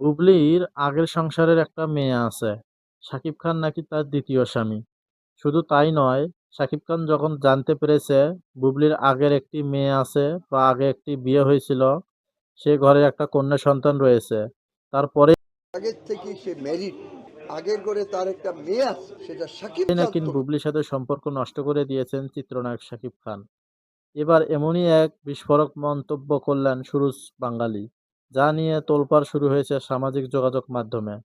বুবলির আগের সংসারের একটা মেয়ে আছে। শাকিব খান নাকি তার দ্বিতীয় স্বামী। শুধু তাই নয়, শাকিব খান যখন জানতে পেরেছে বুবলির আগের একটি মেয়ে আছে বা আগে একটি বিয়ে হয়েছিল, সে ঘরে একটা কন্যা সন্তান রয়েছে, তারপরেই আগের থেকে সে ম্যারিড, আগের করে তার একটা মেয়ে আছে, সেটা সাকিব নাকি জানতো। বুবলির সাথে সম্পর্ক নষ্ট করে দিয়েছেন চিত্রনায়ক শাকিব খান। এবার এমনই এক বিস্ফোরক মন্তব্য করলেন সুরজ বাঙ্গালী, যা নিয়ে তোলপাড় শুরু হয়েছে সামাজিক যোগাযোগ মাধ্যমে।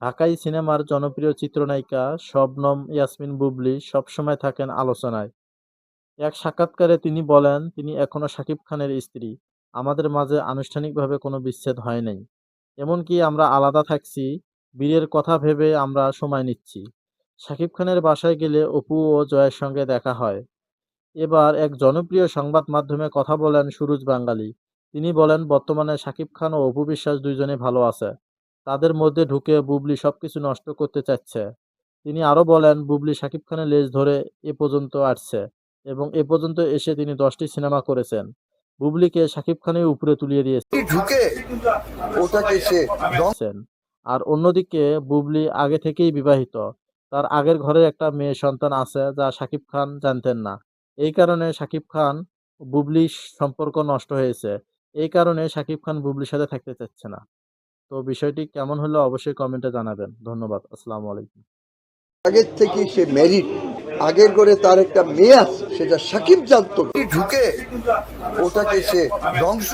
ঢাকাই সিনেমার জনপ্রিয় চিত্রনায়িকা শবনম ইয়াসমিন বুবলী সবসময় থাকেন আলোচনায়। এক সাক্ষাৎকারে তিনি বলেন, তিনি এখনো শাকিব খানের স্ত্রী। আমাদের মাঝে আনুষ্ঠানিকভাবে কোনো বিচ্ছেদ হয় নাই। এমনকি আমরা আলাদা থাকছি, বিয়ের কথা ভেবে আমরা সময় নিচ্ছি। শাকিব খানের বাসায় গেলে অপু ও জয়ের সঙ্গে দেখা হয়। এবার এক জনপ্রিয় সংবাদ মাধ্যমে কথা বলেন সুরজ বাঙ্গালী। তিনি বলেন, বর্তমানে শাকিব খান ও অপু বিশ্বাস দুইজনেই ভালো আছে। তাদের মধ্যে ঢুকে বুবলি সবকিছু নষ্ট করতে চাচ্ছে। তিনি আরো বলেন, বুবলি শাকিব খানের লেজ ধরে এ পর্যন্ত আসছে এবং এ পর্যন্ত এসে তিনি 10টি সিনেমা করেছেন। বুবলিকে শাকিব খানের উপরে তুলিয়ে ঢুকে ওটাকে সে দিয়েছেন। আর অন্যদিকে বুবলি আগে থেকেই বিবাহিত। তার আগের ঘরে একটা মেয়ে সন্তান আছে যা শাকিব খান জানতেন না। এই কারণে শাকিব খান ও বুবলির সম্পর্ক নষ্ট হয়েছে। এই কারণে শাকিব খান বুবলির সাথে থাকতে চাচ্ছে না। তো বিষয়টি কেমন হলো অবশ্যই কমেন্টে জানাবেন। ধন্যবাদ। আসসালামু আলাইকুম। আগের থেকে সে ম্যারিড, আগের করে তার একটা মেয়ে আছে, সেটা সাকিব জানতো। ঢুকে ওটাকে সে ধ্বংস